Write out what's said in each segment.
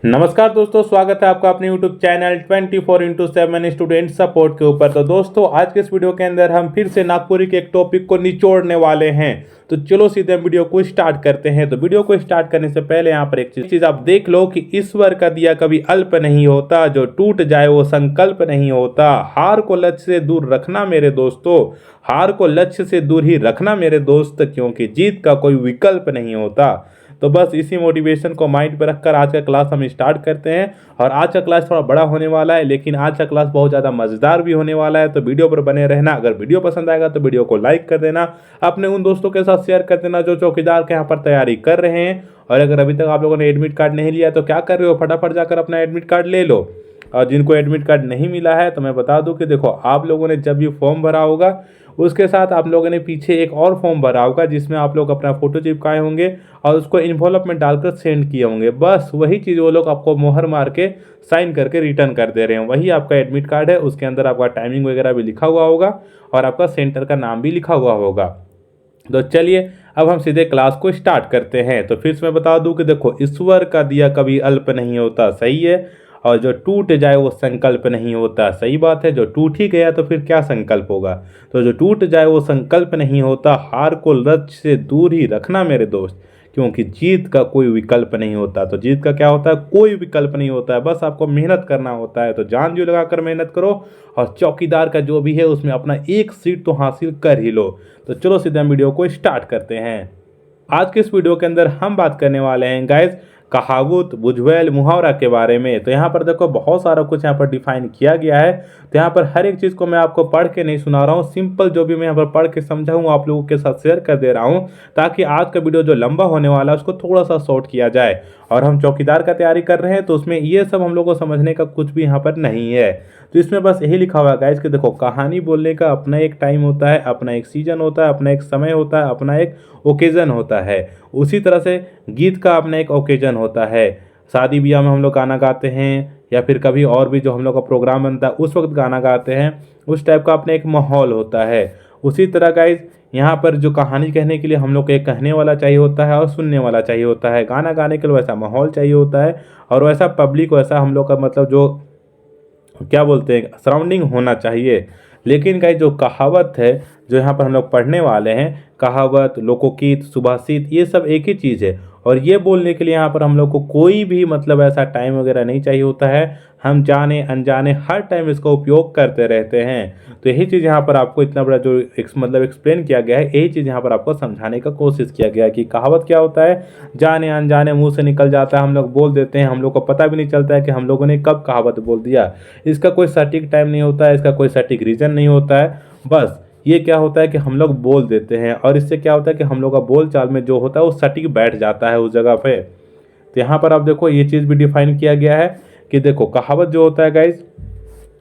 नमस्कार दोस्तों, स्वागत है आपका अपने YouTube channel 24x7 student support के ऊपर। तो दोस्तों, आज के इस वीडियो के अंदर हम फिर से नागपुरी के एक टॉपिक को निचोड़ने वाले हैं। तो चलो सीधे वीडियो को स्टार्ट करते हैं। तो वीडियो को स्टार्ट करने से पहले यहाँ पर एक चीज आप देख लो कि ईश्वर का दिया कभी अल्प नहीं होता, जो टूट जाए वो संकल्प नहीं होता। हार को लक्ष्य से दूर रखना मेरे दोस्तों, हार को लक्ष्य से दूर ही रखना मेरे दोस्त, क्योंकि जीत का कोई विकल्प नहीं होता। तो बस इसी मोटिवेशन को माइंड पर रखकर आज का क्लास हम स्टार्ट करते हैं। और आज का क्लास थोड़ा बड़ा होने वाला है, लेकिन आज का क्लास बहुत ज़्यादा मज़ेदार भी होने वाला है। तो वीडियो पर बने रहना। अगर वीडियो पसंद आएगा तो वीडियो को लाइक कर देना, अपने उन दोस्तों के साथ शेयर कर देना जो चौकीदार के यहाँ पर तैयारी कर रहे हैं। और अगर अभी तक आप लोगों ने एडमिट कार्ड नहीं लिया तो क्या कर रहे हो, फटाफट जाकर अपना एडमिट कार्ड ले लो। और जिनको एडमिट कार्ड नहीं मिला है तो मैं बता दूं कि देखो, आप लोगों ने जब ये फॉर्म भरा होगा उसके साथ आप लोगों ने पीछे एक और फॉर्म भरा होगा जिसमें आप लोग अपना फोटो चिपकाए होंगे और उसको इन्वॉल्व में डालकर सेंड किए होंगे। बस वही चीज़ वो लोग आपको मोहर मार के साइन करके रिटर्न कर दे रहे हैं। वही आपका एडमिट कार्ड है। उसके अंदर आपका टाइमिंग वगैरह भी लिखा हुआ होगा और आपका सेंटर का नाम भी लिखा हुआ होगा। तो चलिए अब हम सीधे क्लास को स्टार्ट करते हैं। तो फिर से मैं बता दूं कि देखो, ईश्वर का दिया कभी अल्प नहीं होता, सही है। और जो टूट जाए वो संकल्प नहीं होता, सही बात है। जो टूट ही गया तो फिर क्या संकल्प होगा। तो जो टूट जाए वो संकल्प नहीं होता। हार को लक्ष्य से दूर ही रखना मेरे दोस्त, क्योंकि जीत का कोई विकल्प नहीं होता। तो जीत का क्या होता है, कोई विकल्प नहीं होता है। बस आपको मेहनत करना होता है। तो जान जी लगाकर मेहनत करो और चौकीदार का जो भी है उसमें अपना एक सीट तो हासिल कर ही लो। तो चलो सीधे हम वीडियो को स्टार्ट करते हैं। आज के इस वीडियो के अंदर हम बात करने वाले हैं गाइज कहावत, बुझवेल, मुहावरा के बारे में। तो यहाँ पर देखो, बहुत सारा कुछ यहाँ पर डिफाइन किया गया है। तो यहाँ पर हर एक चीज़ को मैं आपको पढ़ के नहीं सुना रहा हूँ, सिंपल जो भी मैं यहाँ पर पढ़ के समझा हूँ आप लोगों के साथ शेयर कर दे रहा हूँ, ताकि आज का वीडियो जो लंबा होने वाला है उसको थोड़ा सा शॉर्ट किया जाए। और हम चौकीदार का तैयारी कर रहे हैं तो उसमें ये सब हम लोग को समझने का कुछ भी यहाँ पर नहीं है। तो इसमें बस यही लिखा हुआ है गाइस कि देखो, कहानी बोलने का अपना एक टाइम होता है, अपना एक सीजन होता है, अपना एक समय होता है, अपना एक ओकेजन होता है। उसी तरह से गीत का अपना एक ओकेजन होता है। शादी ब्याह में हम लोग गाना गाते हैं या फिर कभी और भी जो हम लोग का प्रोग्राम बनता है उस वक्त गाना गाते हैं, उस टाइप का अपना एक माहौल होता है। उसी तरह गाइज यहाँ पर जो कहानी कहने के लिए हम लोग को एक कहने वाला चाहिए होता है और सुनने वाला चाहिए होता है। गाना गाने के लिए वैसा माहौल चाहिए होता है और वैसा पब्लिक, वैसा हम लोग का मतलब जो क्या बोलते हैं सराउंडिंग होना चाहिए। लेकिन गाइस जो कहावत है, जो यहाँ पर हम लोग पढ़ने वाले हैं, कहावत, लोकोगीत, सुभाषित, ये सब एक ही चीज़ है। और ये बोलने के लिए यहाँ पर हम लोग को कोई भी मतलब ऐसा टाइम वगैरह नहीं चाहिए होता है। हम जाने अनजाने हर टाइम इसका उपयोग करते रहते हैं। तो यही चीज़ यहाँ पर आपको इतना बड़ा जो मतलब एक्सप्लेन किया गया है, यही चीज़ यहाँ पर आपको समझाने का कोशिश किया गया है कि कहावत क्या होता है। जाने अनजाने मुंह से निकल जाता है, हम लोग बोल देते हैं, हम लोग को पता भी नहीं चलता है कि हम लोगों ने कब कहावत बोल दिया। इसका कोई सटीक टाइम नहीं होता है, इसका कोई सटीक रीज़न नहीं होता है। बस ये क्या होता है कि हम लोग बोल देते हैं और इससे क्या होता है कि हम लोग का बोल चाल में जो होता है वो सटीक बैठ जाता है उस जगह पे। तो यहाँ पर आप देखो, ये चीज़ भी डिफाइन किया गया है कि देखो, कहावत जो होता है गाइज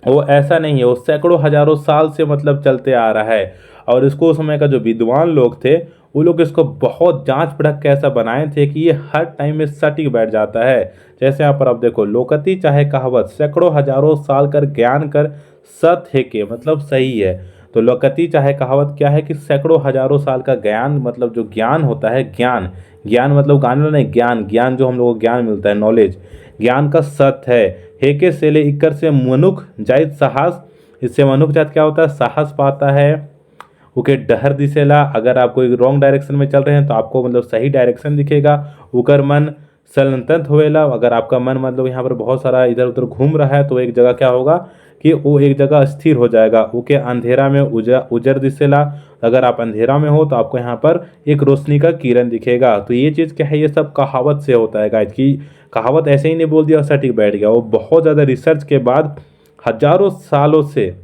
वो ऐसा नहीं है, वो सैकड़ों हजारों साल से मतलब चलते आ रहा है। और इसको उस समय का जो विद्वान लोग थे वो लोग इसको बहुत जांच परख के ऐसा बनाए थे कि ये हर टाइम में सटीक बैठ जाता है। जैसे यहाँ पर आप देखो, लोकति चाहे कहावत, सैकड़ों हजारों साल कर ज्ञान कर सत है के मतलब सही है। तो लोकति चाहे कहावत क्या है कि सैकड़ों हजारों साल का ज्ञान, मतलब जो ज्ञान होता है, ज्ञान ज्ञान मतलब गाने नहीं, ज्ञान ज्ञान जो हम लोगों को ज्ञान मिलता है, नॉलेज, ज्ञान का सत है। हेके सेले इक्कर से मनुख जाइत साहस, इससे मनुख जात क्या होता है, साहस पाता है। उके डहर दिसेला, अगर आप कोई रॉन्ग डायरेक्शन में चल रहे हैं तो आपको मतलब सही डायरेक्शन दिखेगा। उकर मन सलंतन होएला, अगर आपका मन मतलब यहाँ पर बहुत सारा इधर उधर घूम रहा है तो एक जगह क्या होगा कि वो एक जगह स्थिर हो जाएगा। उके अंधेरा में उजर दिसेला, अगर आप अंधेरा में हो तो आपको यहाँ पर एक रोशनी का किरण दिखेगा। तो ये चीज़ क्या है, ये सब कहावत से होता है गाइस, कि कहावत ऐसे ही नहीं बोल दिया और सटीक बैठ गया। वो बहुत ज़्यादा रिसर्च के बाद हजारों सालों से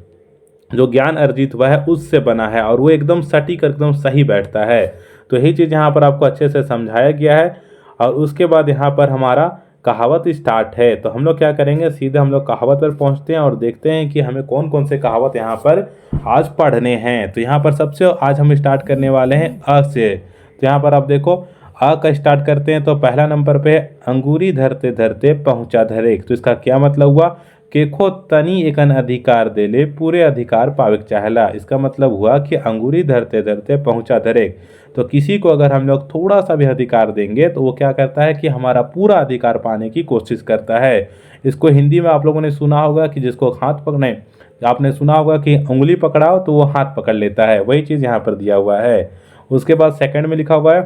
जो ज्ञान अर्जित हुआ है उससे बना है और वो एकदम सटीक, एकदम सही बैठता है। तो यही चीज़ यहाँ पर आपको अच्छे से समझाया गया है। और उसके बाद यहाँ पर हमारा कहावत स्टार्ट है। तो हम लोग क्या करेंगे, सीधे हम लोग कहावत पर पहुँचते हैं और देखते हैं कि हमें कौन कौन से कहावत यहाँ पर आज पढ़ने हैं। तो यहाँ पर सबसे आज हम स्टार्ट करने वाले हैं अ से। तो यहाँ पर आप देखो, अ का स्टार्ट करते हैं। तो पहला नंबर पे अंगूरी धरते धरते पहुँचा धरेक। तो इसका क्या मतलब हुआ, केखो तनी एकन अधिकार देले पूरे अधिकार पाविक चाहला। इसका मतलब हुआ कि अंगूरी धरते धरते पहुंचा धरेक। तो किसी को अगर हम लोग थोड़ा सा भी अधिकार देंगे तो वो क्या करता है कि हमारा पूरा अधिकार पाने की कोशिश करता है। इसको हिंदी में आप लोगों ने सुना होगा कि जिसको हाथ पकड़ने, आपने सुना होगा कि उंगली पकड़ाओ तो वो हाथ पकड़ लेता है, वही चीज़ यहाँ पर दिया हुआ है। उसके बाद सेकंड में लिखा हुआ है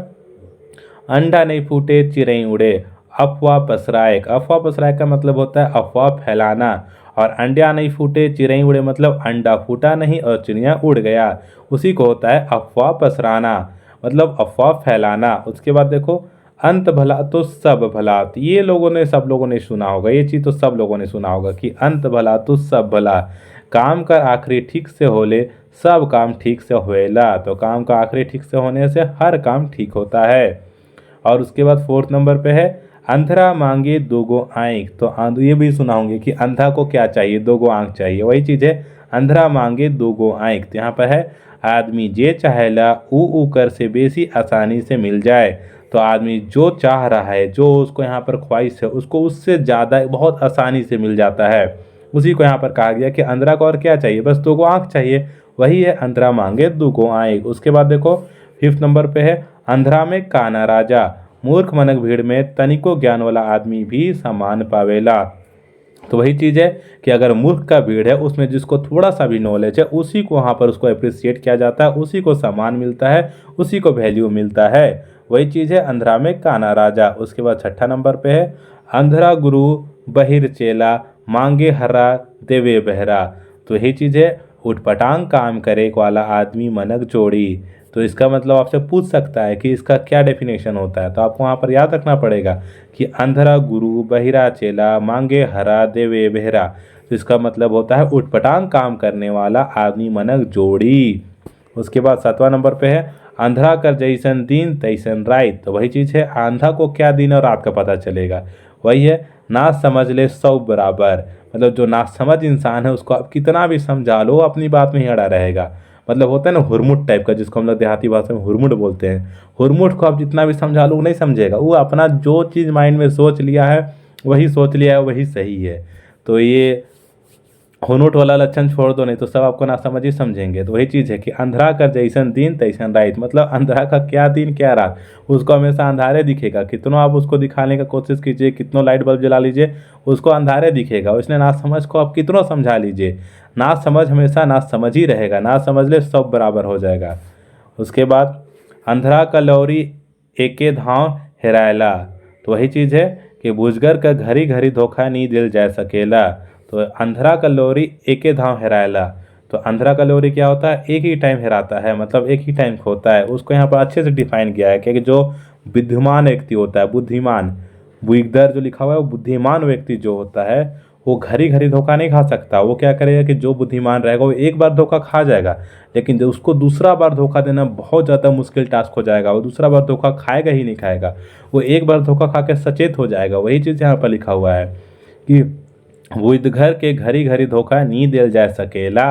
अंडा नहीं फूटे चिड़ई उड़े अफवाह पसराए। अफवाह पसराए का मतलब होता है अफवाह फैलाना, और अंडा नहीं फूटे चिड़ई उड़े मतलब अंडा फूटा नहीं और चिड़िया उड़ गया, उसी को होता है अफवाह पसराना, मतलब अफवाह फैलाना। उसके बाद देखो अंत भला तो सब भला। तो ये सब लोगों ने सुना होगा, ये चीज़ तो सब लोगों ने सुना होगा कि अंत भला तो सब भला, काम का आखिरी ठीक से होले सब काम ठीक से होएला। तो काम का आखिरी ठीक से होने से हर काम ठीक होता है। और उसके बाद फोर्थ नंबर पे है अंधरा मांगे दोगो आंख। तो ये भी सुना होंगे कि अंधा को क्या चाहिए, दोगो आंख चाहिए, वही चीज़ है अंधरा मांगे दोगो आंख। तो यहाँ पर है आदमी जे चाहेला ऊ कर से बेसी आसानी से मिल जाए। तो आदमी जो चाह रहा है, जो उसको यहाँ पर ख्वाहिश है, उसको उससे ज़्यादा बहुत आसानी से मिल जाता है। उसी को यहाँ पर कहा गया कि अंधरा को और क्या चाहिए, बस दोगो आंख चाहिए, वही है अंधरा मांगे दोगो आंख। उसके बाद देखो फिफ्थ नंबर पे है अंधरा में काना राजा, मूर्ख मनक भीड़ में तनिको ज्ञान वाला आदमी भी सम्मान पावेला। तो वही चीज़ है कि अगर मूर्ख का भीड़ है, उसमें जिसको थोड़ा सा भी नॉलेज है, उसी को वहाँ पर उसको अप्रिसिएट किया जाता है, उसी को सम्मान मिलता है, उसी को वैल्यू मिलता है। वही चीज़ है अंधरा में काना राजा। उसके बाद छठा नंबर पे है अंधरा गुरु बहिर चेला मांगे हरा देवे बहरा। तो यही चीज़ है उठपटांग काम करे वाला आदमी मनक जोड़ी। तो इसका मतलब आपसे पूछ सकता है कि इसका क्या डेफिनेशन होता है, तो आपको वहाँ पर याद रखना पड़ेगा कि अंधरा गुरु बहिरा चेला मांगे हरा देवे बहरा। तो इसका मतलब होता है उठपटांग काम करने वाला आदमी मनक जोड़ी। उसके बाद सातवां नंबर पे है अंधरा कर जैसन दिन तैसन रात। तो वही चीज़ है आंधा को क्या दिन और रात का पता चलेगा, वही है ना समझ ले सब बराबर। मतलब जो ना समझ इंसान है उसको आप कितना भी समझा लो अपनी बात में ही अड़ा रहेगा। मतलब होता है ना हुरमुट टाइप का, जिसको हम लोग देहाती भाषा में हुरमुट बोलते हैं। हुरमुट को आप जितना भी समझा लो नहीं समझेगा, वो अपना जो चीज़ माइंड में सोच लिया है वही सोच लिया है, वही सही है। तो ये हुरमुट वाला लक्षण छोड़ दो, नहीं तो सब आपको ना समझ ही समझेंगे। तो वही चीज़ है कि अंधरा कर जैसन दिन तैसन रात, मतलब अंधरा का क्या दिन क्या रात, उसको हमेशा अंधारे दिखेगा। कितनों आप उसको दिखाने का कोशिश कीजिए, कितनों लाइट बल्ब जला लीजिए, उसको अंधारे दिखेगा। इसलिए ना समझ को आप कितनों समझा लीजिए, ना समझ हमेशा ना समझ ही रहेगा, ना समझ ले सब बराबर हो जाएगा। उसके बाद अंधरा का लौरी एके धाव हेरायला। तो वही चीज़ है कि बुझगर का घड़ी घड़ी धोखा नहीं दिल जा सकेला। तो अंधरा का लोरी एके धाव हेरायला। तो अंधरा का लोरी क्या होता है, एक ही टाइम हेराता है, मतलब एक ही टाइम खोता है। उसको यहाँ पर अच्छे से डिफाइन किया है कि जो बुद्धिमान व्यक्ति होता है, बुद्धिमान बुइगदर जो लिखा हुआ है, वो बुद्धिमान व्यक्ति जो होता है वो घड़ी घड़ी धोखा नहीं खा सकता। वो क्या करेगा कि जो बुद्धिमान रहेगा वो एक बार धोखा खा जाएगा, लेकिन जब उसको दूसरा बार धोखा देना बहुत ज़्यादा मुश्किल टास्क हो जाएगा, वो दूसरा बार धोखा खाएगा ही नहीं खाएगा, वो एक बार धोखा खा के सचेत हो जाएगा। वही चीज़ यहाँ पर लिखा हुआ है कि बुधघर के घड़ी घड़ी धोखा नी दिल जा सकेला।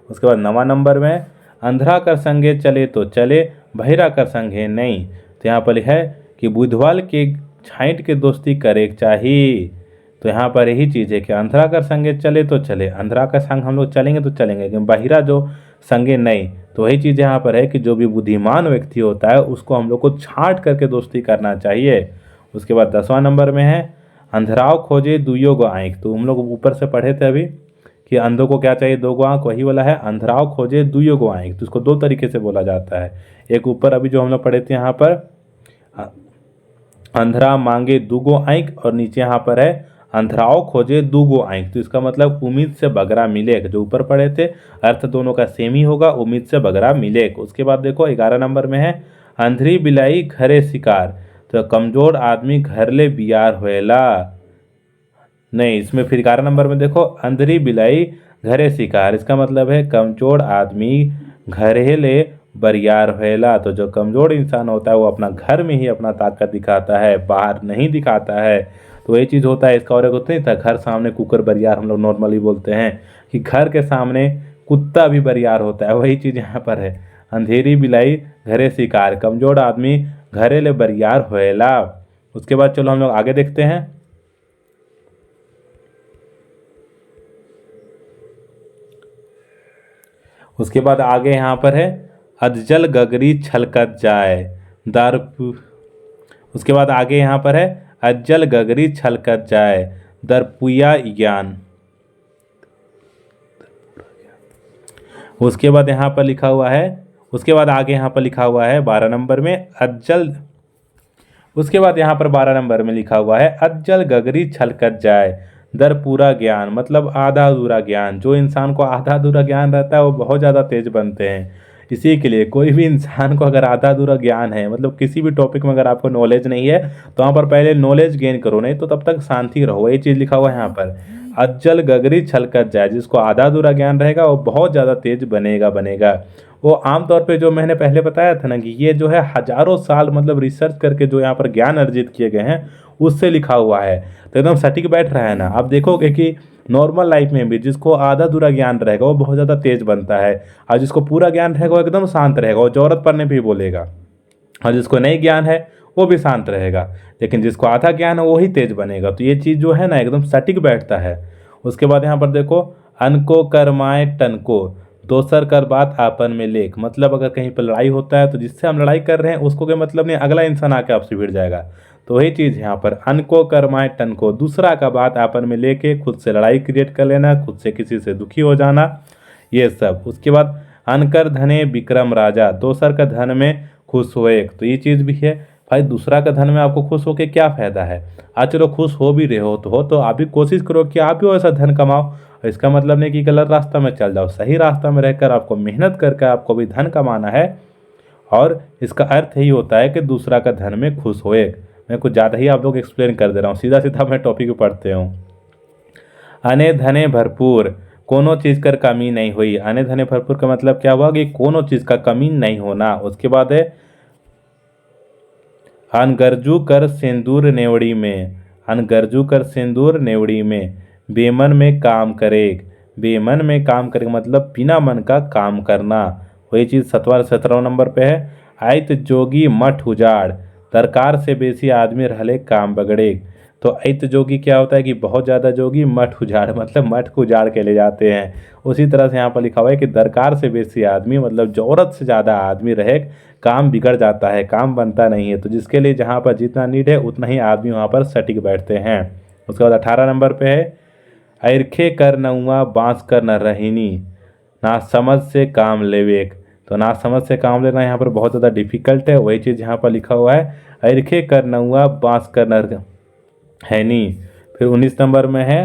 उसके बाद 9वां नंबर में अंधरा कर संगे चले तो चले बहिरा कर संगे नहीं। तो यहाँ पर है कि बुधवाल के छाइट के दोस्ती करे चाहिए। तो यहाँ पर यही चीज़ है कि अंधरा कर संगे चले तो चले, अंधरा का संग हम लोग चलेंगे तो चलेंगे, लेकिन बहिरा जो संगे नहीं। तो वही चीज़ यहाँ पर है कि जो भी बुद्धिमान व्यक्ति होता है उसको हम लोग को छांट करके दोस्ती करना चाहिए। उसके बाद 10वां नंबर में है अंधराव खोजे दुइयो गो आँख। तो हम लोग ऊपर से पढ़े थे अभी कि अंधों को क्या चाहिए, दो गो आँख, वही वाला है अंधराव खोजे दुइयो गो आँख। तो इसको दो तरीके से बोला जाता है। एक ऊपर अभी जो हम लोग पढ़े थे यहाँ पर अंधरा मांगे दूगो आँख, और नीचे यहाँ पर है अंधराव खोजे दूगो आँख। तो इसका मतलब उम्मीद से बगरा मिले, जो ऊपर पढ़े थे अर्थ दोनों का सेम ही होगा, उम्मीद से बगरा मिले। उसके बाद देखो 11 नंबर में है अंधरी बिलाई घरे शिकार। तो कमजोर आदमी घर ले बियार होएला नहीं, इसमें फिर 11 नंबर में देखो अंधरी बिलाई घरे शिकार। इसका मतलब है कमजोर आदमी घरे ले बरियार होएला। तो जो कमजोर इंसान होता है वो अपना घर में ही अपना ताकत दिखाता है, बाहर नहीं दिखाता है। तो ये चीज़ होता है। इसका और एक होता नहीं था घर सामने कुकर बरियार, हम लोग नॉर्मली बोलते हैं कि घर के सामने कुत्ता भी बरियार होता है, वही चीज़ यहाँ पर है अंधेरी बिलाई घरे शिकार, कमजोर आदमी घरे ले बरियार होएला। उसके बाद चलो हम लोग आगे देखते हैं। उसके बाद आगे यहाँ पर है अधजल गगरी छलकत जाए दर। उसके बाद आगे यहाँ पर है अज्जल गगरी छलकत जाए दरपुया ज्ञान। उसके बाद यहाँ पर लिखा हुआ है, उसके बाद आगे यहाँ पर लिखा हुआ है 12 नंबर में अज्जल। उसके बाद यहाँ पर 12 नंबर में लिखा हुआ है अज्जल गगरी छलकत जाए दर पूरा ज्ञान, मतलब आधा अधूरा ज्ञान। जो इंसान को आधा अधूरा ज्ञान रहता है वो बहुत ज़्यादा तेज बनते हैं। इसी के लिए कोई भी इंसान को अगर आधा अधूरा ज्ञान है, मतलब किसी भी टॉपिक में अगर आपको नॉलेज नहीं है तो वहाँ पर पहले नॉलेज गेन करो, नहीं तो तब तक शांति रहो। ये चीज़ लिखा हुआ है यहाँ पर अज्जल गगरी छलकत जाए। जिसको आधा अधूरा ज्ञान रहेगा वो बहुत ज़्यादा तेज बनेगा। वो आमतौर पे जो मैंने पहले बताया था ना कि ये जो है हजारों साल मतलब रिसर्च करके जो यहाँ पर ज्ञान अर्जित किए गए हैं उससे लिखा हुआ है, तो एकदम सटीक बैठ रहा है ना। आप देखोगे कि नॉर्मल लाइफ में भी जिसको आधा अधूरा ज्ञान रहेगा वो बहुत ज़्यादा तेज बनता है, और जिसको पूरा ज्ञान रहेगा वो एकदम शांत रहेगा, वो जरूरत पड़ने पर भी बोलेगा। और जिसको नहीं ज्ञान है वो भी शांत रहेगा, लेकिन जिसको आधा ज्ञान है वो ही तेज बनेगा। तो ये चीज़ जो है ना एकदम सटीक बैठता है। उसके बाद यहाँ पर देखो अनको करमाए टनको दोसर कर बात आपन में लेख, मतलब अगर कहीं पर लड़ाई होता है तो जिससे हम लड़ाई कर रहे हैं उसको कोई मतलब नहीं, अगला इंसान आके आपसे भिड़ जाएगा। तो वही चीज़ यहाँ पर अनको करमाए टनको, दूसरा का बात आपन में लेके खुद से लड़ाई क्रिएट कर लेना, खुद से किसी से दुखी हो जाना, ये सब। उसके बाद अनकर धने विक्रम राजा दोसर का धन में खुश होए, तो ये चीज़ भी है भाई, दूसरा का धन में आपको खुश होकर क्या फ़ायदा है। आज चलो खुश हो भी रहे हो तो आप भी कोशिश करो कि आप भी वैसा धन कमाओ। इसका मतलब नहीं कि गलत रास्ता में चल जाओ, सही रास्ता में रहकर आपको मेहनत करके आपको भी धन कमाना है। और इसका अर्थ यही होता है कि दूसरा का धन में खुश होए। मैं कुछ ज़्यादा ही आप लोग एक्सप्लेन कर दे रहा हूँ, सीधा सीधा मैं टॉपिक पे पढ़ते हूँ। अने धने भरपूर कोनो चीज़ कर कमी नहीं हुई। अने धने भरपूर का मतलब क्या हुआ कि कोनो चीज़ का कमी नहीं होना। उसके बाद है अनगरजू कर सिंदूर नेवड़ी में, अनगरजू कर सिंदूर नेवड़ी में बेमन में काम करे। बेमन में काम करे मतलब बिना मन का काम करना। वही चीज़ 17 नंबर पे है आयत जोगी मठ उजाड़ दरकार से बेसी आदमी रहले काम बगड़े। तो ऐत जोगी क्या होता है कि बहुत ज़्यादा जोगी मठ उजाड़, मतलब मठ को उजाड़ के ले जाते हैं। उसी तरह से यहाँ पर लिखा हुआ है कि दरकार से बेसी आदमी मतलब ज़रूरत से ज़्यादा आदमी रहे काम बिगड़ जाता है, काम बनता नहीं है। तो जिसके लिए जहाँ पर जितना नीड है उतना ही आदमी वहाँ पर सटीक बैठते हैं। उसके बाद 18 नंबर पे है ऐरखे कर नउआ बाँस कर न रहीनी ना समझ से काम लेवेक। तो ना समझ से काम लेना यहाँ पर बहुत ज़्यादा डिफिकल्ट है। वही चीज़ यहाँ पर लिखा हुआ है ऐरखे कर नउआ बाँस कर न है नी। फिर 19 नंबर में है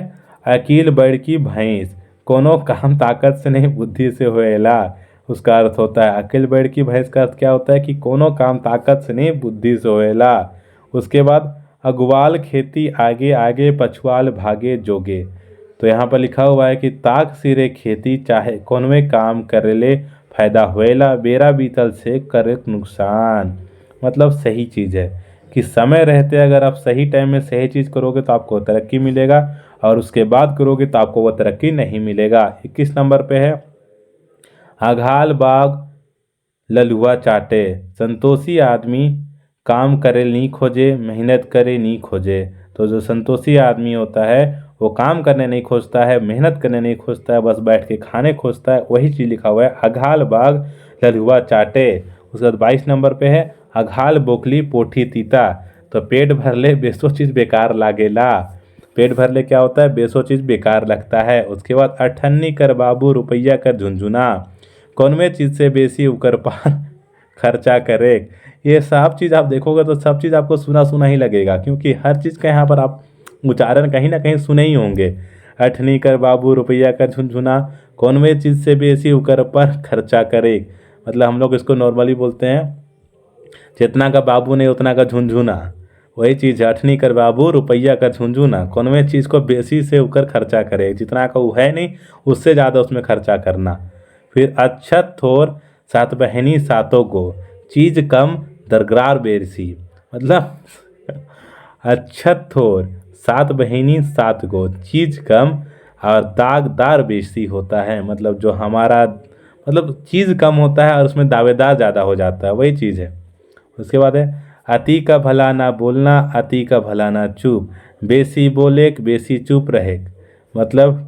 अकील बढ़ की भैंस कोनो काम ताकत से नहीं बुद्धि से होएला। उसका अर्थ होता है अकील बढ़ की भैंस का अर्थ क्या होता है कि कोनो काम ताकत से नहीं बुद्धि से होएला। उसके बाद अगवाल खेती आगे आगे पछुआल भागे जोगे। तो यहाँ पर लिखा हुआ है कि ताक सिरे खेती चाहे कौनवे काम करेले फायदा होएला बेरा बीतल से करे नुकसान। मतलब सही चीज़ है कि समय रहते अगर आप सही टाइम में सही चीज़ करोगे तो आपको तरक्की मिलेगा, और उसके बाद करोगे तो आपको वो तरक्की नहीं मिलेगा। 21 नंबर पे है अघाल बाग ललुआ चाटे संतोषी आदमी काम करे नहीं खोजे मेहनत करे नहीं खोजे। तो जो संतोषी आदमी होता है वो काम करने नहीं खोजता है, मेहनत करने नहीं खोजता है, बस बैठ के खाने खोजता है। वही चीज़ लिखा हुआ है अघाल बाग ललुआ चाटे। उसके बाद 22 नंबर पे है अघाल बोकली पोठी तीता। तो पेट भर ले बेसो चीज़ बेकार लागेला। पेट भर ले क्या होता है, बेसो चीज़ बेकार लगता है। उसके बाद अठन्नी कर बाबू रुपया कर झुंझुना कौनवे चीज़ से बेसी उकर पार खर्चा करे। ये सब चीज़ आप देखोगे तो सब चीज़ आपको सुना सुना ही लगेगा, क्योंकि हर चीज़ का यहाँ पर आप उच्चारण कहीं ना कहीं सुने ही होंगे। अठनी कर बाबू रुपया कर झुंझुना कौनवे चीज़ से बेसी उकर पर खर्चा करे, मतलब हम लोग इसको नॉर्मली बोलते हैं जितना का बाबू नहीं उतना का झुंझुना। वही चीज़ है अठनी कर बाबू रुपया का झुंझुना कौनवे चीज़ को बेसी से ऊपर खर्चा करे, जितना का वो है नहीं उससे ज़्यादा उसमें खर्चा करना। फिर अच्छत थोर सात बहनी सातों को चीज़ कम दरगार बेरसी, मतलब अच्छत थोर सात बहनी सात को चीज़ कम और दागदार बेसी होता है। मतलब जो हमारा मतलब चीज़ कम होता है और उसमें दावेदार ज़्यादा हो जाता है, वही चीज़ है। उसके बाद है अति का भला ना बोलना अति का भला ना चुप बेसी बोले बेसी चुप रहे। मतलब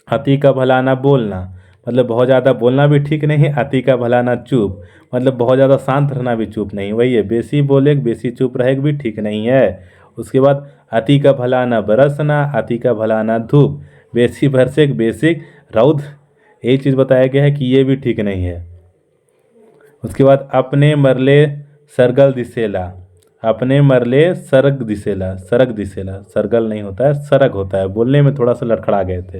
अति का भला ना बोलना मतलब बहुत ज़्यादा बोलना भी ठीक नहीं है, अति का भला ना चुप, मतलब बहुत ज़्यादा शांत रहना भी चुप नहीं, वही है, बेसी बोले बेसी चुप रहे भी ठीक नहीं है। उसके बाद अति का भला ना बरसना, अति का भला ना धूप, बेसी बरसे बेसी रौद, यही चीज़ बताया गया है कि ये भी ठीक नहीं है। उसके बाद अपने मरले सरगल दिसेला, अपने मरले सरग दिसेला, सरग दिसेला, सरगल नहीं होता है, सरग होता है, बोलने में थोड़ा सा लड़खड़ा गए थे,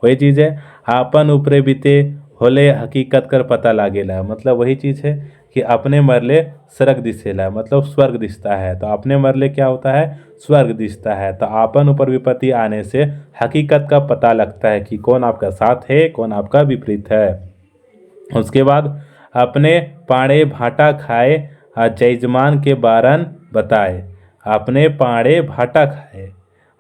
वही चीज़ है। आपन ऊपरे बीते होले हकीकत कर पता लागेला, मतलब वही चीज़ है कि अपने मरले स्वर्ग दिसेला, मतलब स्वर्ग दिखता है, तो अपने मरले क्या होता है, स्वर्ग दिखता है। तो आपन ऊपर विपत्ति आने से हकीकत का पता लगता है कि कौन आपका साथ है, कौन आपका विपरीत है। उसके बाद अपने पाड़े भाटा खाए और जयजमान के बारन बताए, अपने पाड़े भाटा खाए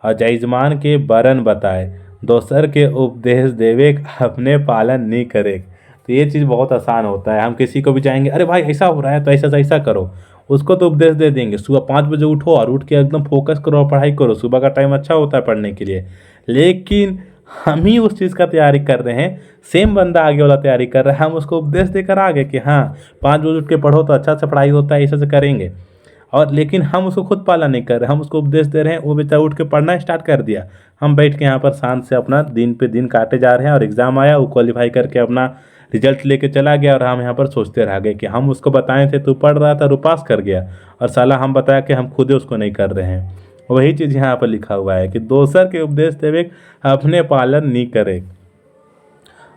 और जयजमान के बारन बताए, दोसर के उपदेश देवे अपने पालन नहीं करे। तो ये चीज़ बहुत आसान होता है, हम किसी को भी चाहेंगे अरे भाई ऐसा हो रहा है तो ऐसा से ऐसा करो, उसको तो उपदेश दे देंगे, सुबह 5 बजे उठो और उठ के एकदम फोकस करो और पढ़ाई करो, सुबह का टाइम अच्छा होता है पढ़ने के लिए। लेकिन हम ही उस चीज़ का तैयारी कर रहे हैं, सेम बंदा आगे वाला तैयारी कर रहा है, हम उसको उपदेश देकर आ गए कि हाँ 5 बजे उठ के पढ़ो तो अच्छा से पढ़ाई होता है, ऐसे से करेंगे, और लेकिन हम उसको खुद पालन नहीं कर रहे, हम उसको उपदेश दे रहे हैं, वो बेचारा उठ के पढ़ना स्टार्ट कर दिया, हम बैठ के यहाँ पर शांत से अपना दिन पे दिन काटे जा रहे हैं, और एग्ज़ाम आया वो क्वालिफाई करके अपना रिजल्ट लेके चला गया, और हम यहाँ पर सोचते रह गए कि हम उसको बताए थे, तू पढ़ रहा था, वो पास कर गया, और साला हम बताया कि हम खुद ही उसको नहीं कर रहे हैं। वही चीज़ यहाँ पर लिखा हुआ है कि दोसर के उपदेश देवे अपने पालन नहीं करे,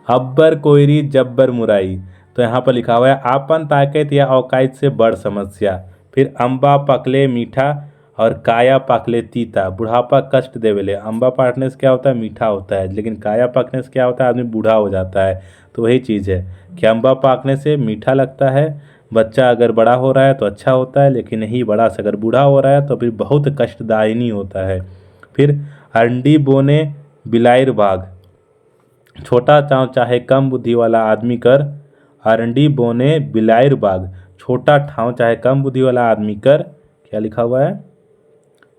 अब्बर कोयरी जब्बर मुराई। तो यहाँ पर लिखा हुआ है आपन ताकत या औकात से बड़ समस्या, फिर अम्बा पकले मीठा और काया पकले तीता, बुढ़ापा कष्ट देवेले। अम्बा पाकने से क्या होता है, मीठा होता है, लेकिन काया पकने से क्या होता है, आदमी बूढ़ा हो जाता है। तो वही चीज़ है कि अम्बा पाकने से मीठा लगता है, बच्चा अगर बड़ा हो रहा है तो अच्छा होता है, लेकिन नहीं बड़ा से अगर बूढ़ा हो रहा है तो फिर बहुत कष्टदायिनी होता है। फिर अंडी बोने बिलायर बाग, छोटा चाव चाहे कम बुद्धि वाला आदमी कर अरंडी बोने बिलायर बाग, छोटा ठाव चाहे कम बुद्धि वाला आदमी कर, क्या लिखा हुआ है,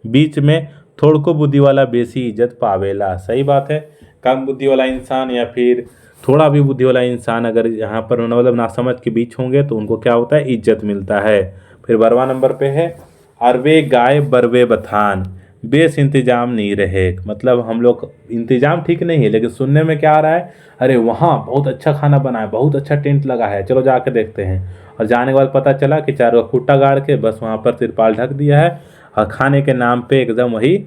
बीच में थोड़को बुद्धि वाला बेसी इज्जत पावेला। सही बात है, कम बुद्धि वाला इंसान या फिर थोड़ा भी बुद्धि वाला इंसान अगर यहाँ पर मतलब नासमझ के बीच होंगे तो उनको क्या होता है, इज्जत मिलता है। फिर 12वां नंबर पे है अरवे गाय बरवे बथान, बेस इंतजाम नहीं रहे, मतलब हम लोग इंतजाम ठीक नहीं है, लेकिन सुनने में क्या आ रहा है, अरे वहाँ बहुत अच्छा खाना बना है, बहुत अच्छा टेंट लगा है, चलो जाके देखते हैं, और जाने के बाद पता चला कि चारों खुट्टा गाड़ के बस वहाँ पर तिरपाल ढक दिया है, और खाने के नाम पे एकदम वही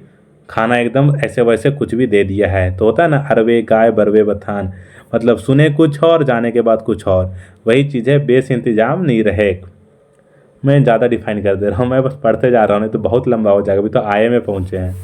खाना एकदम ऐसे वैसे कुछ भी दे दिया है। तो होता है ना अरवे गाय बरवे बथान, मतलब सुने कुछ और जाने के बाद कुछ और, वही चीज़ है बेस इंतजाम नहीं रहे। मैं ज़्यादा डिफाइन कर दे रहा हूँ, मैं बस पढ़ते जा रहा हूँ, नहीं तो बहुत लंबा हो जाएगा, अभी तो आए में पहुँचे हैं।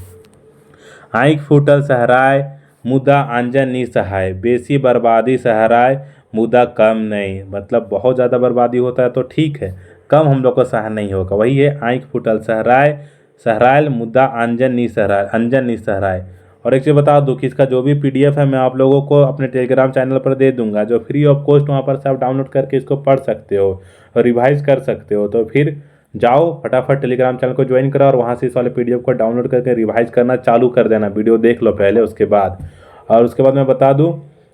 आँख फूटल सहराय मुदा आंजन नी सहाय, बेसी बर्बादी सहराय मुदा कम नहीं, मतलब बहुत ज़्यादा बर्बादी होता है तो ठीक है, कम हम लोग को सहन नहीं होगा। वही है आँख फूटल सहराय सहरायल मुद्दा अंजन नी सहराय, अंजन नी सहराय। और एक चीज़ बता दूँ कि इसका जो भी PDF है मैं आप लोगों को अपने टेलीग्राम चैनल पर दे दूंगा, जो फ्री ऑफ कॉस्ट, वहाँ पर से आप डाउनलोड करके इसको पढ़ सकते हो और रिवाइज कर सकते हो। तो फिर जाओ फटाफट टेलीग्राम चैनल को ज्वाइन करो और वहाँ से इस वाले PDF को डाउनलोड करके रिवाइज करना चालू कर देना, वीडियो देख लो पहले, उसके बाद। और उसके बाद मैं बता दूँ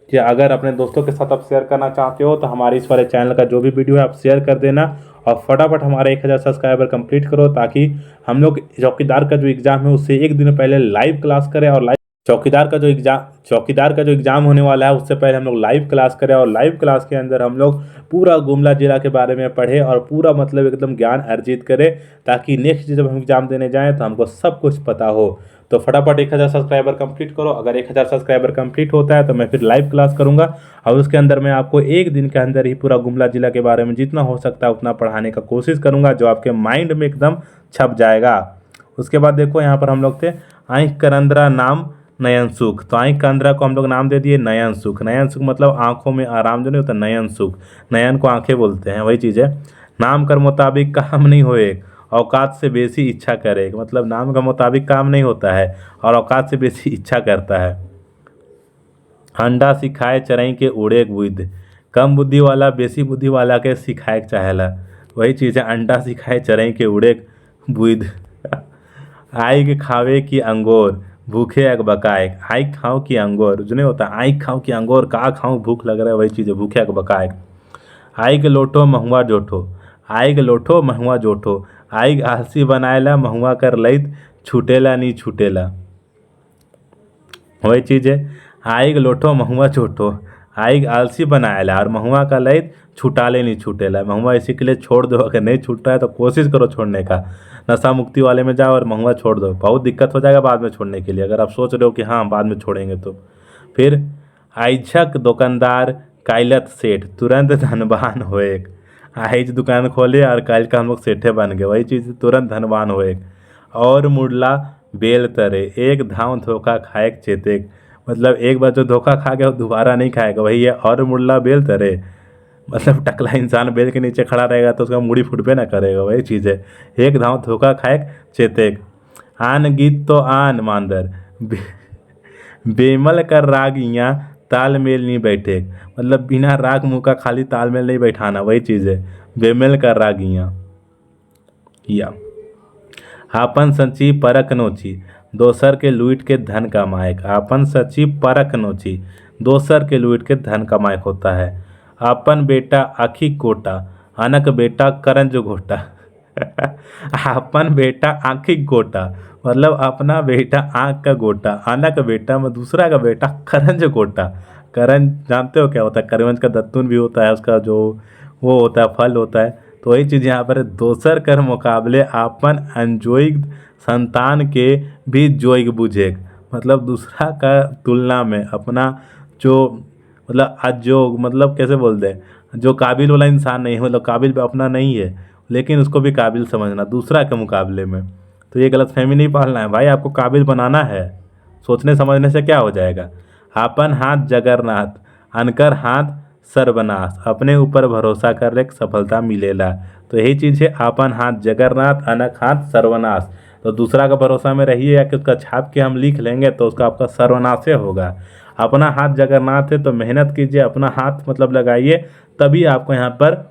कि अगर अपने दोस्तों के साथ आप शेयर करना चाहते हो तो हमारे इस वाले चैनल का जो भी वीडियो है आप शेयर कर देना, और फटाफट हमारे 1000 सब्सक्राइबर कंप्लीट करो, ताकि हम लोग चौकीदार का जो एग्ज़ाम है उससे एक दिन पहले लाइव क्लास करें, और लाइव चौकीदार का जो एग्ज़ाम होने वाला है उससे पहले हम लोग लाइव क्लास करें, और लाइव क्लास के अंदर हम लोग पूरा गुमला जिला के बारे में पढ़े और पूरा मतलब एकदम ज्ञान अर्जित करें, ताकि नेक्स्ट जब हम एग्ज़ाम देने जाएँ तो हमको सब कुछ पता हो। तो फटाफट 1000 सब्सक्राइबर कंप्लीट करो। अगर 1000 सब्सक्राइबर कंप्लीट होता है तो मैं फिर लाइव क्लास करूंगा, और उसके अंदर मैं आपको एक दिन के अंदर ही पूरा गुमला जिला के बारे में जितना हो सकता है उतना पढ़ाने का कोशिश करूंगा, जो आपके माइंड में एकदम छप जाएगा। उसके बाद देखो यहाँ पर हम लोग थे आँख करंदरा नाम नयन सुख, तो आँख करंदरा को हम लोग नाम दे दिए नयन सुख। नयन सुख मतलब आँखों में आराम जो नहीं होता, नयन सुख, नयन को आँखें बोलते हैं, वही चीज़ है। नाम कर मुताबिक काम नहीं होए, औकात से बेसी इच्छा करे, मतलब नाम के मुताबिक काम नहीं होता है और औकात से बेसी इच्छा करता है। अंडा सिखाए चरई के उड़े बुद्ध, कम बुद्धि वाला बेसी बुद्धि वाला के सिखाए चाहेला, वही चीज़ है, अंडा सिखाए चरई के उड़े बुद्ध। आय के खावे की अंगोर, भूखे अग बकाएक, आई खाऊं की अंगोर, जो नहीं होता आई खाऊं की अंगोर, का खाऊं भूख लग रहा है, वही चीज़ है भूखे अग बकाएक। आई के लोटो महुआ जोठो, आई के लोटो महुआ जोठो, आई आलसी बनाएला महुआ कर लइत, छूटेला नहीं छूटेला, वही चीज़ है। आई के लोटो महुआ जोठो, आई आलसी बनाएला और महुआ का लइत छुटाले नहीं छूटेला। महुआ इसी के लिए छोड़ दो, अगर नहीं छूट रहा है तो कोशिश करो छोड़ने का, नशा मुक्ति वाले में जाओ और महुआ छोड़ दो, बहुत दिक्कत हो जाएगा बाद में छोड़ने के लिए, अगर आप सोच रहे हो कि हाँ बाद में छोड़ेंगे तो। फिर आइझक दुकानदार काइलत सेठ, तुरंत धनवान होए। आइज दुकान खोले और काल का हम लोग सेठे बन गए, वही चीज़ तुरंत धनवान होए। और मुड़ला बेल तरे, एक धाव धोखा खाए चेतेक, मतलब एक बार जो धोखा खा गया वो दोबारा नहीं खाएगा, वही है और मुड़ला बेल तरे, मतलब टकला इंसान बेल के नीचे खड़ा रहेगा तो उसका मुड़ी फुटबे ना करेगा, वही चीज़ है। एक धाव धोखा खाए चेतेक, आन गीत तो आन मांदर, बेमल कर राग यहाँ तालमेल नहीं बैठे, मतलब बिना राग मुँह का खाली तालमेल नहीं बैठाना, वही चीज़ है बेमेल कर राग यहाँ। या आपन सच्ची परख नोची, दोसर के लूट के धन कमाएक, आपन सच्ची परख नोची, दोसर के लूट के धन कमाएक होता है। आपन बेटा आखी कोटा, अनक बेटा करंज घोटा। आपन बेटा आखी गोटा, मतलब अपना बेटा आँख का गोटा, अनक बेटा में दूसरा का बेटा करंज गोटा। करंज जानते हो क्या होता है? करवंज का दत्तून भी होता है, उसका जो वो होता है फल होता है, तो वही चीज़ यहाँ पर है, दोसर कर मुकाबले आपन अनजोइग संतान के भी जोइग बुझेग, मतलब दूसरा का तुलना में अपना जो मतलब अजोग, मतलब कैसे बोलते हैं, जो काबिल वाला इंसान नहीं है, मतलब काबिल भी अपना नहीं है लेकिन उसको भी काबिल समझना दूसरा के मुकाबले में, तो ये गलत फहमी नहीं पालना है भाई, आपको काबिल बनाना है, सोचने समझने से क्या हो जाएगा। आपन हाथ जगरनाथ, अनकर हाथ सर्वनाश, अपने ऊपर भरोसा कर ले सफलता मिलेला, तो यही चीज़ है आपन हाथ जगरनाथ अनक हाथ सर्वनाश, तो दूसरा का भरोसा में रहिए या कि उसका छाप के हम लिख लेंगे तो उसका आपका सर्वनाश होगा। अपना हाथ जगन्नाथ है तो मेहनत कीजिए, अपना हाथ मतलब लगाइए, तभी आपको यहाँ पर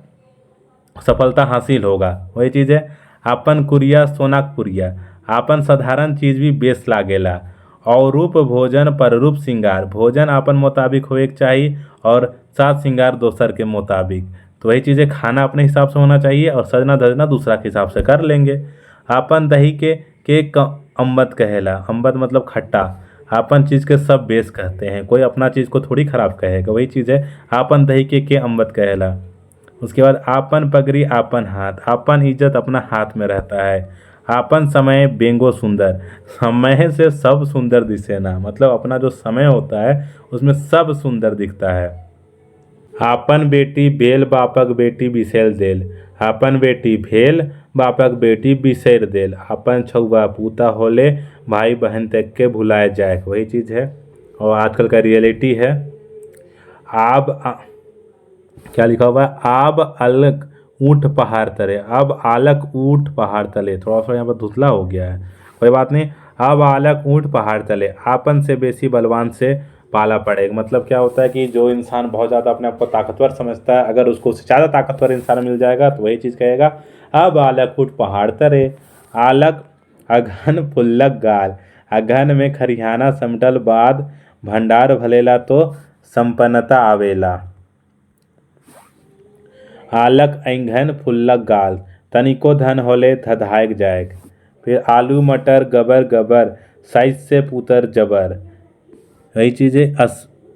सफलता हासिल होगा, वही चीज़ है। आपन कुरिया सोना कुरिया, आपन साधारण चीज़ भी बेस लागेला, और रूप भोजन पर रूप श्रृंगार, भोजन आपन मुताबिक होए के चाहिए और साज श्रृंगार दोसर के मुताबिक, तो वही चीज़ें खाना अपने हिसाब से होना चाहिए और सजना धजना दूसरा के हिसाब से कर लेंगे। आपन दही के अम्बत कहेला, अम्बत मतलब खट्टा, आपन चीज़ के सब बेस कहते हैं, कोई अपना चीज़ को थोड़ी खराब कहेगा, वही चीज़ है आपन दही के अम्बत कहेला। उसके बाद आपन पगड़ी आपन हाथ, आपन इज्जत अपना हाथ में रहता है। आपन समय बेंगो सुंदर, समय से सब सुंदर दिसे ना, मतलब अपना जो समय होता है उसमें सब सुंदर दिखता है। आपन बेटी भेल बापक बेटी बिसैर देल, आपन बेटी भेल बापक बेटी बिसैर देल, आपन छौआ पूता होले भाई बहन तक के भुलाए जाए, वही चीज़ है और आजकल का रियलिटी है। क्या लिखा हुआ है, आब अलग ऊँट पहाड़ तले, अब आलक ऊँट पहाड़ तले, थोड़ा सा यहाँ पर धुतला हो गया है, कोई बात नहीं। अब आलक ऊँट पहाड़ तले, आपन से बेसी बलवान से पाला पड़ेगा, मतलब क्या होता है कि जो इंसान बहुत ज़्यादा अपने आप को ताकतवर समझता है, अगर उसको उससे ज़्यादा ताकतवर इंसान मिल जाएगा तो वही चीज़ कहेगा अब आलक ऊँट पहाड़ तले। आलक अघन फुल्लक गाल, अघन में खरिहाना समटल बाद भंडार भलेला तो संपन्नता आवेला। आलक ऐंघन फुल्लक गाल, तनिको धन होले धधायक जाएक। फिर आलू मटर गबर गबर, साइज से पुतर जबर, वही चीज़ें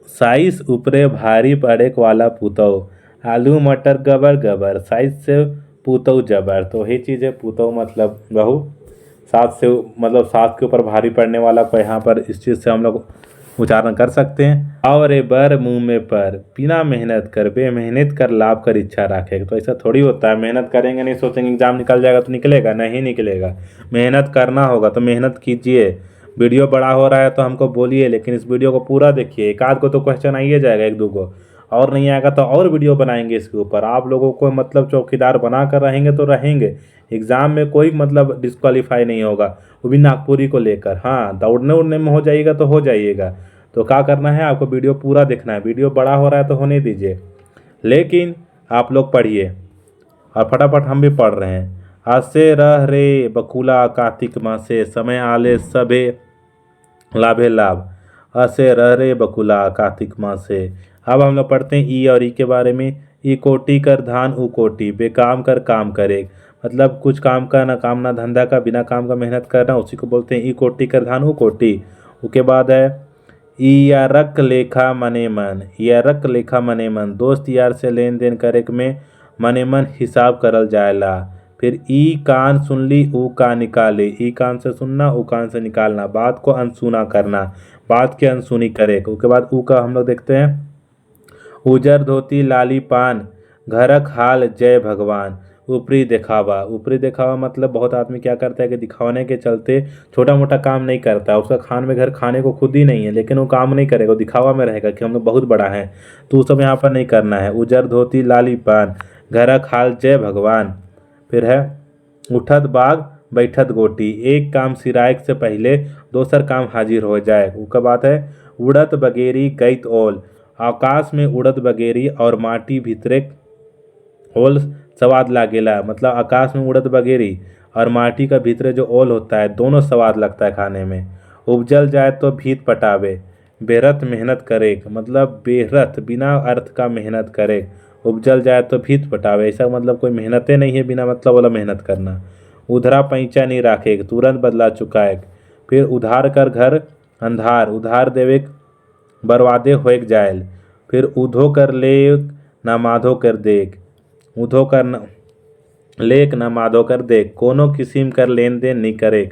साइज ऊपरे भारी पड़े वाला पुतौ, आलू मटर गबर गबर, साइज से पुतौ जबर, तो वही चीज़ें पुतौ मतलब बहू, सास से मतलब सास के ऊपर भारी पड़ने वाला को यहाँ पर इस चीज़ से हम लोग उच्चारण कर सकते हैं। और ए बर मुँह में पर, बिना मेहनत कर बेमेहनत कर लाभ कर इच्छा रखेगा, तो ऐसा थोड़ी होता है, मेहनत करेंगे नहीं सोचेंगे एग्जाम निकल जाएगा तो निकलेगा, नहीं निकलेगा, मेहनत करना होगा तो मेहनत कीजिए। वीडियो बड़ा हो रहा है तो हमको बोलिए, लेकिन इस वीडियो को पूरा देखिए, एक आध को तो क्वेश्चन आइए जाएगा, एक दो को, और नहीं आएगा तो और वीडियो बनाएंगे इसके ऊपर। आप लोगों को मतलब चौकीदार बना कर रहेंगे तो रहेंगे, एग्ज़ाम में कोई मतलब डिस्क्वालीफाई नहीं होगा, वो भी नागपुरी को लेकर। हाँ, दौड़ने उड़ने में हो जाइएगा तो हो जाइएगा, तो क्या करना है आपको वीडियो पूरा देखना है, वीडियो बड़ा हो रहा है तो होने दीजिए, लेकिन आप लोग पढ़िए और फटाफट हम भी पढ़ रहे हैं। आसे रह रे बकुला कार्तिक मासे, समय आले सभे लाभे लाभ, असे रह रे बकुला कार्तिक माह से। अब हम लोग पढ़ते हैं ई और ई के बारे में। ई कोटि कर धान ऊ कोटि, बेकाम कर काम करे। मतलब कुछ काम का ना काम ना धंधा का, बिना काम का मेहनत करना, उसी को बोलते हैं ई कोटि कर धान ऊ कोटि। उसके बाद है यारक लेखा मने मन, यारक लेखा मने मन, दोस्त यार से लेन देन करे में मने मन हिसाब करल जाएला। फिर ई कान सुन ली ऊ कान निकाले, ई कान से सुनना ऊ कान से निकालना, बात को अनसुना करना, बात की अनसुनी करे। उसके बाद ऊ का हम लोग देखते हैं उजर धोती लाली पान, घरक हाल जय भगवान। ऊपरी दिखावा, ऊपरी दिखावा मतलब बहुत आदमी क्या करता है कि दिखाने के चलते छोटा मोटा काम नहीं करता, उसका खान में घर खाने को खुद ही नहीं है, लेकिन वो काम नहीं करेगा, वो दिखावा में रहेगा कि हम लोग बहुत बड़ा है। तो वो सब यहाँ पर नहीं करना है। उजर धोती लाली पान, घरक हाल जय भगवान। फिर है उठत बाग बैठत गोटी, एक काम सिरायक से पहले दोसर काम हाजिर हो जाए। उसके बाद है उड़त बगेरी गईत ओल, आकाश में उड़द बगेरी और माटी भीतरे ओल स्वाद लागेला। मतलब आकाश में उड़द बगेरी और माटी का भीतरे जो ओल होता है, दोनों स्वाद लगता है खाने में। उपजल जाए तो भीत पटावे, बेरत मेहनत करे, मतलब बेरत बिना अर्थ का मेहनत करे। उपजल जाए तो भीत पटावे, ऐसा मतलब कोई मेहनतें नहीं है, बिना मतलब वाला मेहनत करना। उधरा पैंचा नहीं राखे, तुरंत बदला चुकाए। फिर उधार कर घर अंधार, उधार देवे बर्बादे होएक जायल। फिर उधो कर ले ना माधो कर देख, उधो कर न लेक ना माधो कर देख, कोनो किस्म कर लेन देन नहीं करे।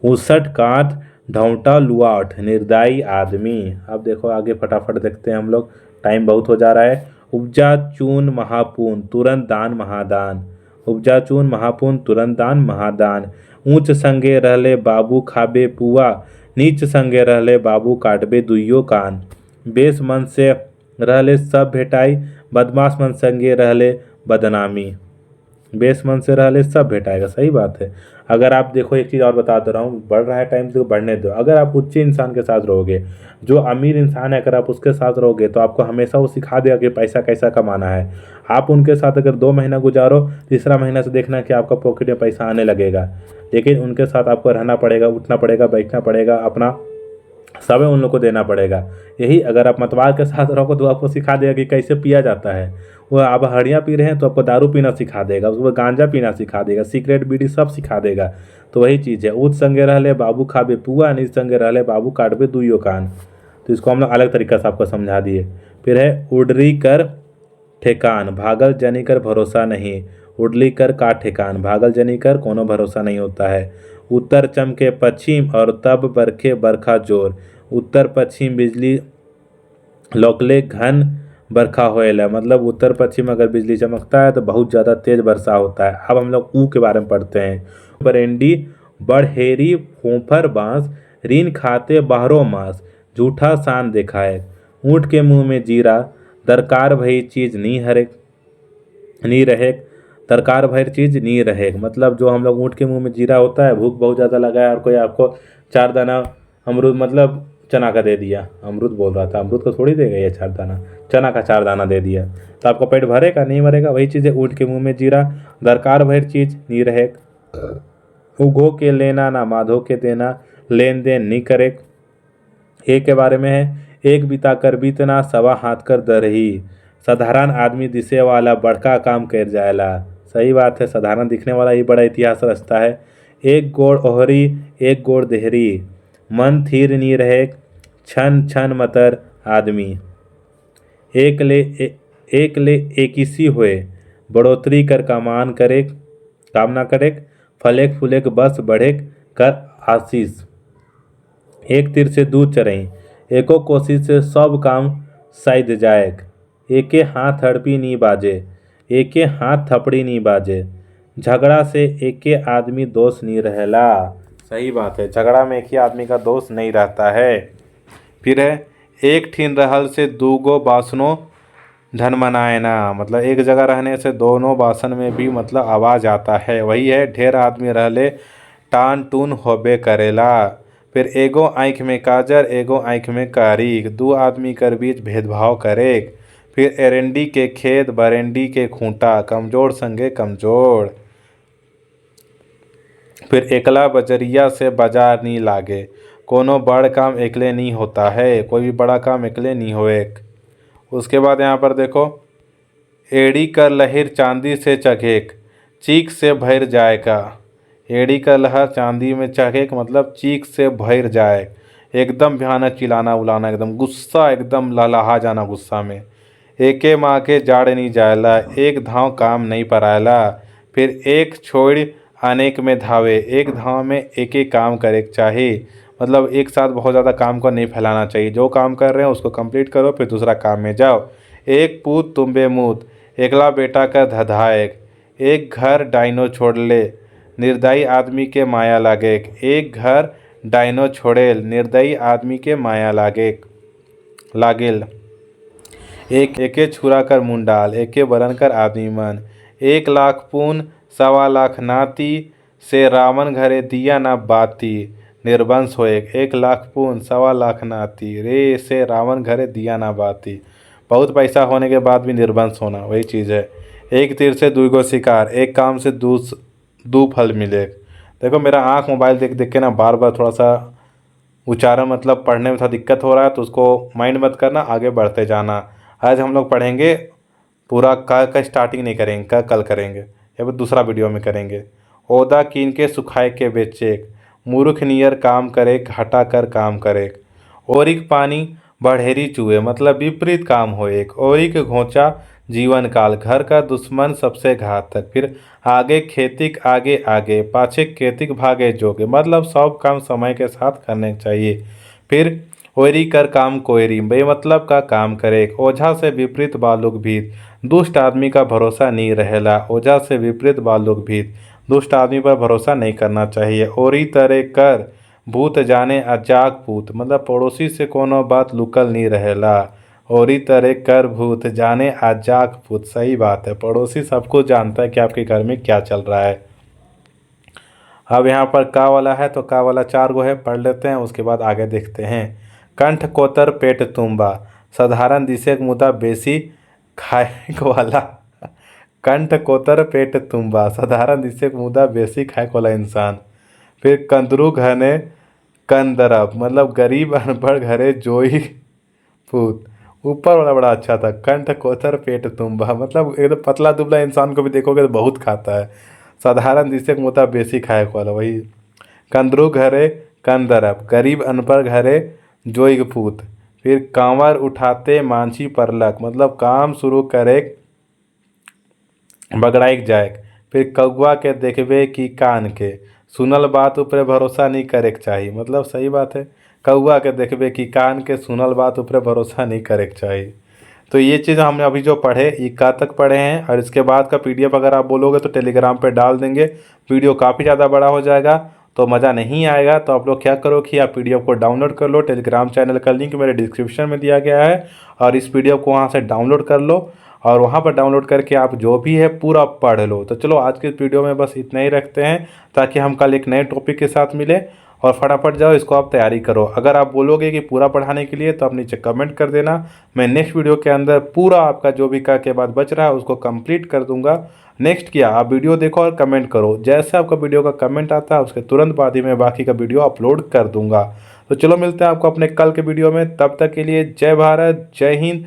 उसठ काठ ढौंटा लुआठ, निर्दयी आदमी। अब देखो आगे फटाफट देखते हैं हम लोग, टाइम बहुत हो जा रहा है। उपजा चून महापून, तुरंत दान महादान। उपजा चून महापून, तुरंत दान महादान। ऊंच संगे रहले बाबू खाबे पुआ, नीच संगे रहले बाबू काटबे दुइयो कान। बेस मन से रहले सब भेटाई, बदमाश मन संगे रहले बदनामी। बेस मन से रहले सब भेटाएगा, सही बात है। अगर आप देखो एक चीज़ और बता दे रहा हूँ, बढ़ रहा है टाइम तो बढ़ने दो। अगर आप उच्च इंसान के साथ रहोगे, जो अमीर इंसान है अगर आप उसके साथ रहोगे, तो आपको हमेशा वो सिखा देगा कि पैसा कैसा कमाना है। आप उनके साथ अगर 2 महीना गुजारो, तीसरा महीना से देखना कि आपका पॉकेट में पैसा आने लगेगा। लेकिन उनके साथ आपको रहना पड़ेगा, उठना पड़ेगा, बैठना पड़ेगा, अपना समय उन लोग को देना पड़ेगा। यही अगर आप मतवार के साथ रहोगे तो आपको सिखा देगा कि कैसे पिया जाता है। वो आप हड़ियाँ पी रहे हैं तो आपको दारू पीना सिखा देगा, उसको गांजा पीना सिखा देगा, सिगरेट बीड़ी सब सिखा देगा। तो वही चीज़ है, ऊँच संगे रहले बाबू खाबे पुआ, नीच संगे रहले बाबू काटबे दुइयो कान। तो इसको हम लोग अलग तरीका से आपको समझा दिए। फिर है उडरी कर ठेकान, भागल जनी कर भरोसा नहीं। उडली कर का ठेकान, भागल जनी कर कोनो भरोसा नहीं होता है। उत्तर चमके पश्चिम और तब बरखे बरखा जोर, उत्तर पश्चिम बिजली लौकले घन बरखा होएला। मतलब उत्तर पश्चिम अगर बिजली चमकता है तो बहुत ज़्यादा तेज वर्षा होता है। अब हम लोग ऊ के बारे में पढ़ते हैं। बरेंडी बड़हेरी फोफर बांस, ऋण खाते बाहरो मास, झूठा सान दिखाए। ऊँट के मुंह में जीरा, दरकार भई चीज नहीं हरे नहीं रहे, दरकार भर चीज नहीं रहे। मतलब जो हम लोग ऊँट के मुंह में जीरा होता है, भूख बहुत ज़्यादा लगा है और कोई आपको 4 दाना अमरूद मतलब चना का दे दिया, अमरूद बोल रहा था, अमरूद को थोड़ी देगा ये 4 दाना, चना का 4 दाना दे दिया, तो आपको पेट भरेगा नहीं भरेगा। वही चीज़ है ऊँट के मुंह में जीरा, दरकार भर चीज नहीं रहे। उगो के लेना ना माधो के देना, लेन देन नहीं करे। एक के बारे में है, एक बिता कर बीतना, सवा हाथ कर दरही। साधारण आदमी दिसे वाला बड़का काम कर जाएला। सही बात है, साधारण दिखने वाला ही बड़ा इतिहास रचता है। एक गोड़ ओहरी एक गोड़ देहरी, मन थीर नहीं रहे, छन छन मतर आदमी। एक ले एकिसी हुए, बढ़ोतरी कर कामान करे कामना करे, फलेक फूलेक बस बढ़ेक कर आशीष। एक तीर से दूध चरई, एको कोशिश से सब काम साइद जाएक। एके हाथ हड़पी नहीं बाजे, एके हाथ थपड़ी नहीं बाजे। झगड़ा से एके आदमी दोष नहीं रहेला। सही बात है, झगड़ा में एक ही आदमी का दोष नहीं रहता है। फिर है, एक ठीन रहल से दूगो बासनों धन मनाए ना। मतलब एक जगह रहने से दोनों बासन में भी मतलब आवाज़ आता है। वही है, ढेर आदमी रहले टान टून होबे करेला। फिर एगो आँख में काजर एगो आँख में कारीक, 2 आदमी कर बीच भेदभाव करे। फिर एरंडी के खेत बरेंडी के खूंटा, कमजोर संगे कमजोर। फिर एकला बजरिया से बाजार नहीं लागे, कोनो बड़ काम एकले नहीं होता है, कोई भी बड़ा काम एकले नहीं होए। उसके बाद यहाँ पर देखो, एड़ी कर लहर चांदी से चघेक, चीख से भर जाएगा। एड़ी का लहर चांदी में चघेक मतलब चीख से भर जाए, एकदम भयानक चिल्लाना उलाना, एकदम गुस्सा, एकदम लहलहा जाना गुस्सा में। एके माँ के जाड़ नहीं जायला, एक धाव काम नहीं परायला, फिर एक छोड़ अनेक में धावे, एक धाव में एक एक काम करे चाहिए। मतलब एक साथ बहुत ज़्यादा काम को नहीं फैलाना चाहिए, जो काम कर रहे हैं उसको कंप्लीट करो फिर दूसरा काम में जाओ। एक पूत तुम्बे मूत, एकला बेटा का धधाएक, एक घर डाइनो छोड़ ले, निर्दयी आदमी के माया लागे। एक घर डाइनो छोड़ेल, निर्दयी आदमी के माया लागेल। एक एके छुरा कर मुंडाल, एके बरन कर आदमी मन। 1,00,000 पून 1,15,00,000 नाती, से रावण घरे दिया ना बाती, निर्वंश होए। 1,00,000 पून 1,15,00,000 नाती, रे से रावण घरे दिया ना बाती। बहुत पैसा होने के बाद भी निर्वंश होना, वही चीज़ है। एक तीर से दुगो शिकार, एक काम से दो फल मिले। देखो मेरा आँख मोबाइल देख देख के ना बार बार थोड़ा सा उच्चारण मतलब पढ़ने में थोड़ा दिक्कत हो रहा है, तो उसको माइंड मत करना, आगे बढ़ते जाना। आज हम लोग पढ़ेंगे पूरा का स्टार्टिंग नहीं करेंगे, का कल करेंगे या फिर दूसरा वीडियो में करेंगे। ओदा कीन के सुखाए के बेचे, मूर्ख नियर काम करे, घाटा कर काम करे। ओरिक पानी बढ़ेरी चूहे मतलब विपरीत काम हो एक। ओरिक घोंचा जीवन काल, घर का दुश्मन सबसे घातक। फिर आगे खेतिक आगे आगे, पाछे खेतिक भागे जोगे मतलब सब काम समय के साथ करने चाहिए। फिर ओरी कर काम कोयरी बेमतलब का काम करे। ओझा से विपरीत बालुक भीत, दुष्ट आदमी का भरोसा नहीं रहेला। ओझा से विपरीत बालुक भीत, दुष्ट आदमी पर भरोसा नहीं करना चाहिए। ओरी तरह कर भूत जाने अजाग पूत मतलब पड़ोसी से कोनो बात लुकल नहीं रहेला। ओरी तरह कर भूत जाने अजाग पूत, सही बात है, पड़ोसी सबको जानता है कि आपके घर में क्या चल रहा है। अब यहाँ पर का वाला है तो का वाला 4 गो है, पढ़ लेते हैं, उसके बाद आगे देखते हैं। कंठ कोतर पेट तुम्बा, साधारण दिशे मुदा बेसी खाए वाला। कंठ कोतर पेट तुम्बा, साधारण दिशे मुदा बेसी खाए वाला इंसान। फिर कंदरू घने कंदरब मतलब गरीब अनपढ़ घरे जोई पूत। ऊपर वाला बड़ा अच्छा था, कंठ कोतर पेट तुम्बा मतलब एकदम पतला दुबला इंसान को भी देखोगे तो बहुत खाता है। साधारण दिशे मुदा बेसी खाए वाला, वही। कंदरू घरे कंदरब, गरीब अनपढ़ घरे जोई पूत। फिर कांवर उठाते मांझी परलक मतलब काम शुरू करे बगड़ाइक जाए। फिर कौआ के देखबे की कान के, सुनल बात ऊपर भरोसा नहीं करे के चाहिए मतलब सही बात है। कौआ के देखबे की कान के, सुनल बात ऊपर भरोसा नहीं करे के चाहिए। तो ये चीज़ हमने अभी जो पढ़े ये का तक पढ़े हैं, और इसके बाद का PDF अगर आप बोलोगे तो टेलीग्राम पे डाल देंगे। वीडियो काफ़ी ज़्यादा बड़ा हो जाएगा तो मज़ा नहीं आएगा। तो आप लोग क्या करो कि आप PDF को डाउनलोड कर लो, टेलीग्राम चैनल का लिंक मेरे डिस्क्रिप्शन में दिया गया है, और इस PDF को वहाँ से डाउनलोड कर लो, और वहाँ पर डाउनलोड करके आप जो भी है पूरा पढ़ लो। तो चलो आज के वीडियो में बस इतना ही रखते हैं, ताकि हम कल एक नए टॉपिक के साथ मिले। और फटाफट जाओ इसको आप तैयारी करो। अगर आप बोलोगे कि पूरा पढ़ाने के लिए तो आप नीचे कमेंट कर देना, मैं नेक्स्ट वीडियो के अंदर पूरा आपका जो भी का के बाद बच रहा है उसको कंप्लीट कर दूंगा। नेक्स्ट क्या, आप वीडियो देखो और कमेंट करो, जैसे आपका वीडियो का कमेंट आता है उसके तुरंत बाद ही मैं बाकी का वीडियो अपलोड कर दूंगा। तो चलो मिलते हैं आपको अपने कल के वीडियो में, तब तक के लिए जय भारत, जय हिंद।